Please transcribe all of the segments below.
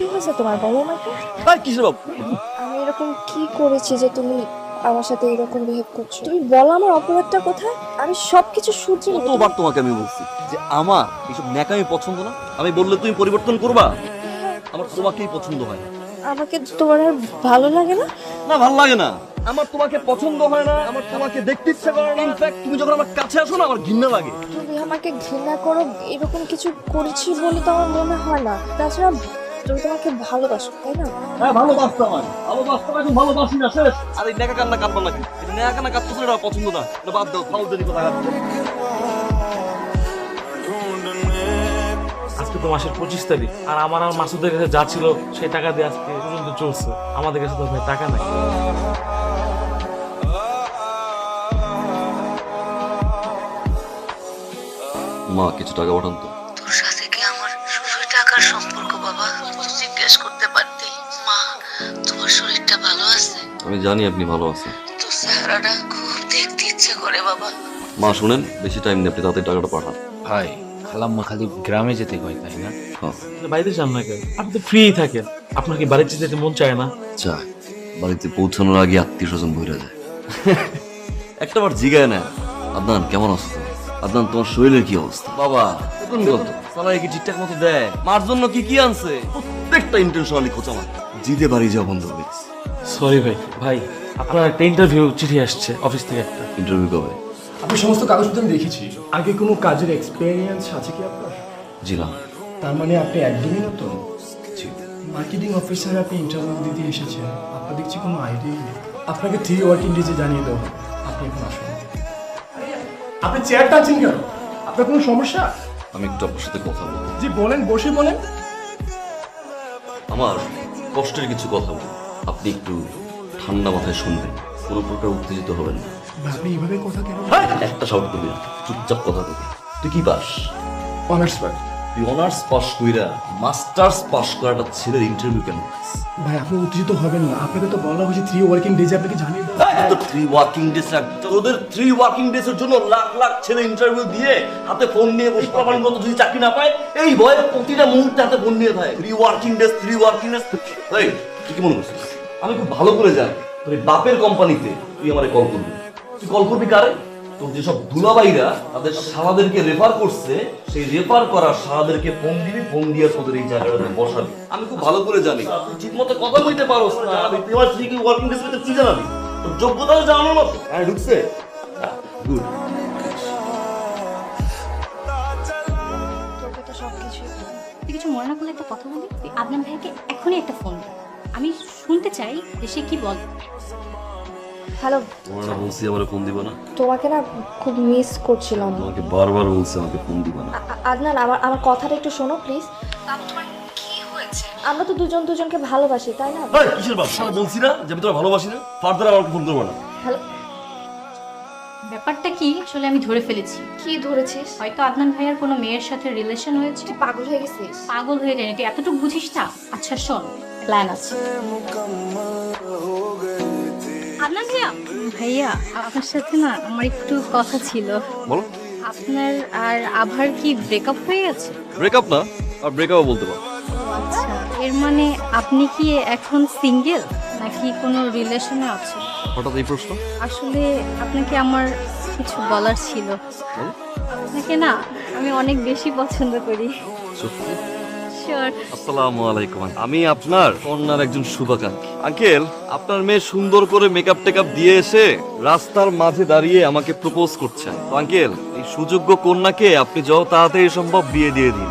কি হয়েছে তোমার, বলো আমাকে। কিসের বাবু? আমি এরকম কি করেছি যে তুমি আমার সাথে এরকম বিহেভ করছো? তুমি বলো আমার অপরাধটা কোথায়, আমি সবকিছু শুধরে নেবো। কতবার তোমাকে আমি বলছি যে আমার এইসব ন্যাকামি পছন্দ না। আমি বললে তুমি পরিবর্তন করবা। আমার তোমাকেই পছন্দ হয় না। আমাকে তোমার আর ভালো লাগে না? না, ভালো লাগে না। আমার তোমাকে পছন্দ হয় না, আমার তোমাকে দেখতে ইচ্ছা করে না। ইনফ্যাক্ট তুমি যখন আমার কাছে আসো না, আমার ঘৃণা লাগে। তুমি আমাকে ঘৃণা করো, এরকম কিছু করেছি বলে তো আমার মনে হয় না। তাছাড়া তুমি তোমাকে ভালোবাসো, তাই না? হ্যাঁ, ভালোবাসতাম আমি। ভালোবাসতাম, এখন ভালোবাসি না, শেষ। আর এই ন্যাকা কান্না কাঁদবা নাকি? এই ন্যাকা কান্না কাঁদতেছো, এটা পছন্দ না। এটা বাদ দাও, ফাউলদারি কথা কাঁদছো। আজকে তো মাসের 25 তারিখ, আর আমার আর মাসুদের কাছে যা ছিল সেই টাকা দিয়ে আজকে পর্যন্ত চলছে। আমাদের কাছে তো ভাই টাকা নাই। মা, কিছু টাকা পাঠান তো। তোর সাথে কি আমার শ্বশুর টাকার সম্পর্ক বাবা? তুই জিজ্ঞেস করতে পারতি। মা, তোমার শরীরটা ভালো আছে? আমি জানি আপনি ভালো আছেন। তোর চেহারাটা খুব দেখতে ইচ্ছে করে বাবা। মা শুনেন, বেশি টাইম নেই, আপনি তাড়াতাড়ি টাকাটা পাঠান। ভাই, খালাম্মা খালি গ্রামে যেতে কয়, তাই না? হ্যাঁ, বাড়িতে যান না কেন? আপনি তো ফ্রি থাকেন, আপনার কি বাড়িতে যেতে মন চায় না? চাই। বাড়িতে পৌঁছানোর আগে আত্মীয় স্বজন ভরে যায়। একটা বার জিগায় না, আদনান কেমন আছো তুমি? আদনান, তোমার শরীরের কি অবস্থা? বাবা বেতন কত? সালারি কি ঠিকঠাক মতো দেয়? মার জন্য কি কি আনছে? প্রত্যেকটা ইন্টেনশনালি খোঁচা মার। জিদে বাড়ি যাওয়া বন্ধ করে দিচ্ছে। সরি ভাই। ভাই, আপনার একটা ইন্টারভিউ চিঠি আসছে অফিস থেকে একটা। ইন্টারভিউ কবে? আপনি সমস্ত কাগজপত্র আমি দেখেছি। আগে কোনো কাজের এক্সপেরিয়েন্স আছে কি আপনার? জি না। তার মানে আপনি একদমই নতুন। জি। মার্কেটিং অফিসার, আপনি ইন্টারভিউ দিতে এসেছেন, আপনার দেখছি কোনো আইডিয়াই নেই। আপনাকে 3 ওয়ার্কিং ডেজে জানিয়ে দেওয়া হবে। আপনি এখন আসুন। আপনি চেয়ার টানছেন কেন? আপনার কোনো সমস্যা? আমি একটু আপনার সাথে কথা বলবো। জি বলেন, বসে বলেন। আমার কষ্টের কিছু কথা বলবো, আপনি একটু ঠান্ডা মাথায় শুনবেন, কোনো প্রকার উত্তেজিত হবেন না। আপনি এইভাবে কথা কেন? একটা শব্দ করবি না, চুপচাপ কথা বলবি। তুই কি পাস? অনার্স ভাই। তুই অনার্স পাস কইরা মাস্টার্স পাস করাটা ছেলের ইন্টারভিউ কেন দিস? ভাই আপনি উত্তেজিত হবেন না, আপনাকে তো বলা হয়েছে 3 ওয়ার্কিং ডেজে আপনাকে জানিয়ে দেওয়া। তো 3 ওয়ার্কিং ডেজ লাগবে। তোদের 3 ওয়ার্কিং ডেজ এর জন্য লাখ লাখ ছেলে ইন্টারভিউ দিয়ে হাতে ফোন নিয়ে বসে প্রমাণ মতো যদি চাকরি না পায়, এই ভয়ে প্রতিটা মুহূর্তে হাতে ফোন নিয়ে থাকে। 3 ওয়ার্কিং ডেজ, 3 ওয়ার্কিং ডেজ। এই তুই কি মনে করছিস? আমি খুব ভালো করে জানি তোর এই বাপের কোম্পানিতে তুই আমারে কল করবি। তুই কল করবি কারে? তোর যেসব দুলাভাইরা তাদের শালাদেরকে রেফার করছে, সেই রেফার করা শালাদেরকে ফোন দিবি, ফোন দিয়ে তোদের এই জায়গাটাতে বসাবি। আমি খুব ভালো করে জানি তুই ঠিক মতো কথা বলতে পারোস না। তুই আমার ঠিক ওয়ার্কিং ডেজ কি জানাবি? তোর যোগ্যতা জানানোর মতো। হ্যাঁ, ঢুকছে। গুড। তোকে তো সবকিছুই তুই কিছু মনে না করলে একটা কথা বলি। তুই আদনান ভাইকে এখনই একটা ফোন দে। আমি শুনতে চাই যে সে কি বল। হ্যালো। তোমার না বলছি আমার ফোন দিবা না? তোমাকে না খুব মিস করছিলাম। তোমাকে বারবার বলছি আমাকে ফোন দিবা না। আদনান, আমার আমার কথাটা একটু শোনো প্লিজ। তোমার কি হয়েছে? আমরা তো দুজন দুজনকে ভালোবাসি, তাই না? এই কিসের বাপ? শালা বলছি না যে আমি তোরা ভালোবাসি না। ফার্দার আমাকে ফোন করবো না। হ্যালো। ব্যাপারটা কি আসলে আমি ধরে ফেলেছি। কি ধরেছিস? হয়তো আদনান ভাইয়ার কোনো মেয়ের সাথে রিলেশন হয়েছে। তুই পাগল হয়ে গেছিস? পাগল হয়ে যায়নি, তুই এতটুকু বুঝিস না। আচ্ছা শোন, প্ল্যান আছে। আদনান ভাইয়া, ভাইয়া আপনার সাথে না আমার একটু কথা ছিল। বলো। আপনার আর আভার কি ব্রেকআপ হয়ে গেছে? ব্রেকআপ না, আর ব্রেকআপও বলতে পারো। আচ্ছা, এর মানে আপনি কি এখন সিঙ্গেল নাকি কোনো রিলেশনে আছেন? হঠাৎ এই প্রশ্ন? আসলে আপনাকে আমার কিছু বলার ছিল। বলো। আপনাকে না আমি অনেক বেশি পছন্দ করি। সত্যি? শিওর। আসসালামু আলাইকুম। আমি আপনার কন্যার একজন শুভাকাঙ্ক্ষী। আঙ্কেল, আপনার মেয়ে সুন্দর করে মেকআপ টেকআপ দিয়ে এসে রাস্তার মাঝে দাঁড়িয়ে আমাকে প্রপোজ করছেন। তো আঙ্কেল, এই সুযোগ্য কন্যাকে আপনি যত তাড়াতাড়ি সম্ভব বিয়ে দিয়ে দিন।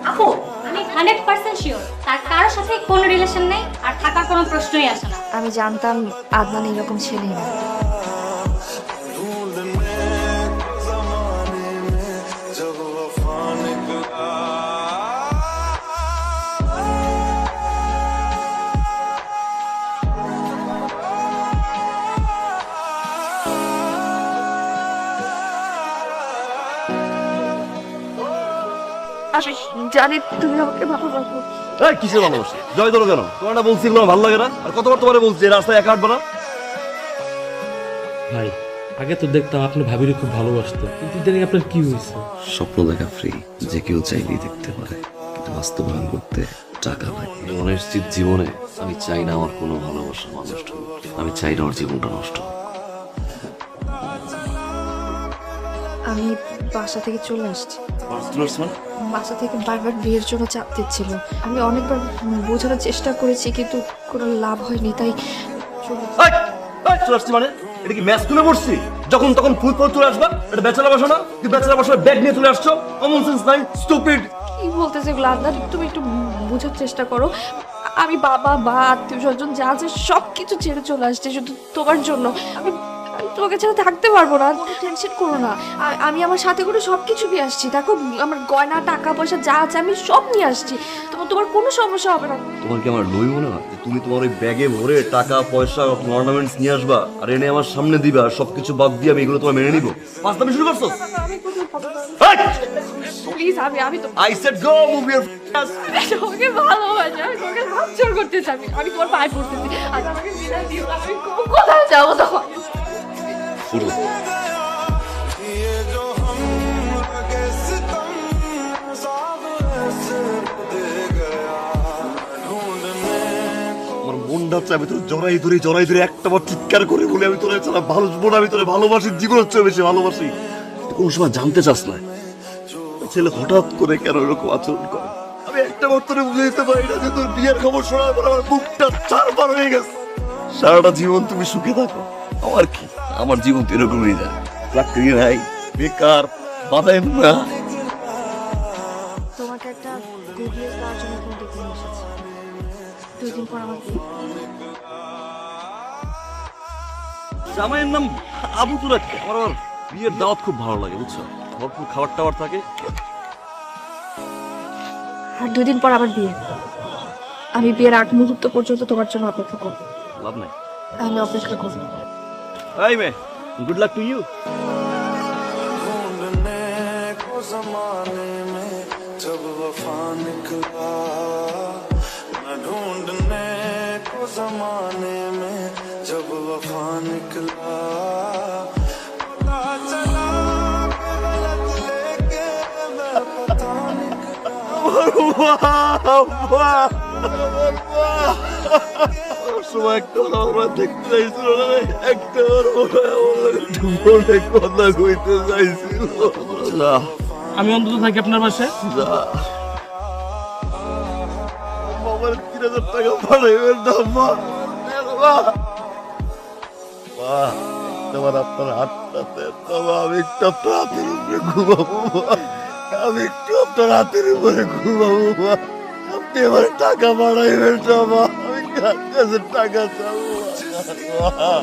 আপু, আমি 100% শিওর তার কারোর সাথে কোনো রিলেশন নেই, আর থাকার কোনো প্রশ্নই আসে না। আমি জানতাম আদনান এরকম ছেলেই না। আমি জানি তুমি আমাকে ভালোবাসো। এই কিসের ভালোবাসা? জয় ধরো কেন? তোমার না বলছি এগুলো আমার ভালো লাগে না? আর কতবার তোমারে বলছি এই রাস্তায় একা হাঁটবো না? ভাই, আগে তো দেখতাম আপনি ভাবিরে খুব ভালোবাসতেন, কিন্তু ইদানিং আপনার কি হয়েছে? স্বপ্ন দেখা ফ্রি, যে কেউ চাইলেই দেখতে পারে, কিন্তু বাস্তবায়ন করতে টাকা লাগে। অনিশ্চিত জীবনে আমি চাই না আমার কোনো ভালোবাসা নষ্ট হোক, আমি চাই না আমার জীবনটা নষ্ট হোক। আমি বাসা থেকে চলে আসছি। মানে? বাসা থেকে বারবার বিয়ের জন্য চাপ দিচ্ছিল। আমি অনেকবার বোঝানোর চেষ্টা করেছি, কিন্তু কোনো লাভ হয়নি, তাই চলে চলে আসছি মানে এটা কি ম্যাচ তুলে পড়ছি? যখন তখন ফুল ফল চলে আসবা, এটা ব্যাচেলার বাসা না? তুই ব্যাচেলার বাসার ব্যাগ নিয়ে চলে আসছো, কমন সেন্স নাই, স্টুপিড। কি বলতেছে এগুলো আদনান? তুমি একটু বোঝার চেষ্টা করো। আমি বাবা বা আত্মীয় স্বজন যা আছে সব কিছু ছেড়ে চলে আসছে শুধু তোমার জন্য। আমি আমি তোমাকে ছাড়া থাকতে পারবো না, কোনো টেনশন করো না। আমি আমার সাথে করে সব কিছু নিয়ে আসছি, দেখো আমার গয়না টাকা পয়সা যা আছে আমি সব নিয়ে আসছি। তোমার কোনো সমস্যা হবে না। তোমার কি আমার লই মনে হয় যে তুমি তোমার ওই ব্যাগে ভরে টাকা পয়সা অর্নামেন্টস নিয়ে আসবা আর এনে আমার সামনে দিবা, আর সবকিছু বাদ দিয়ে আমি এগুলো তোমার মেনে নিবো? পাঁচ দামি শুরু করছো? প্লিজ আমি তো I said go, move your ass. তোমাকে ভালোবাসি, আমি তোমাকে হাতছাড় করতে চাই, আমি তোমার পায়ে পড়তেছি। আর আমাকে বিদায় দিও, আমি কোথায় যাবো তখন? শুরু। আমার মনটা চাই আমি তোর জড়াই ধরে একটা বার চিৎকার করে বলে আমি তোর ছাড়া ভালোবাসবো না, আমি তোর ভালোবাসি, জীবনের চেয়ে বেশি ভালোবাসি। কোন সময় জানতে চাস না ছেলে হঠাৎ করে কেন এরকম আচরণ করে? আমি একটা বার তোরে বুঝে দিতে পারি না যে তোর বিয়ের খবর শোনার পর আমার বুকটা চারবার হয়ে গেছে। সারাটা জীবন তুমি সুখে থাকো, আমার কি? আমার জীবন তো এরকমই যায়, চাকরি নাই, বেকার, বাদাই না। তোমাকে একটা গুড নিউজ দেওয়ার জন্য ফোন ডেকে নিয়ে এসেছি। 2 দিন পর আমার বিয়ে। জামাইয়ের নাম আবু তুরাক্কা। আমার বিয়ের দাওয়াত খুব ভালো লাগে, বুঝছো? ভরপুর খাবার টাবার থাকে। আর 2 দিন পর আমার বিয়ে। আমি বিয়ের আগ মুহূর্ত পর্যন্ত তোমার জন্য অপেক্ষা করবো। লাভ নাই। আমি অপেক্ষা করবো। এই মে, গুড লাক টু ইউ। जब वफा निकला न ढूंढने को जमाने में, जब वफा निकला पता चला कि गलत लेके मैं पता সময় একটা আমরা দেখতে চাইছিল না, একটা কথা কইতে চাইছিল। আমি অন্তত থাকি আপনার বাসায়। আমার 3000 টাকা পাঠাইবেন না মা। তোমার আপনার হাতটাতে আমি একটু আপনার হাতের উপরে ঘুমাবো মা। আমি একটু আপনার হাতের উপরে ঘুমাবো মা। আপনি আমার টাকা পাঠাইবেন না মা। আমি কার কাছে টাকা চাবো মা?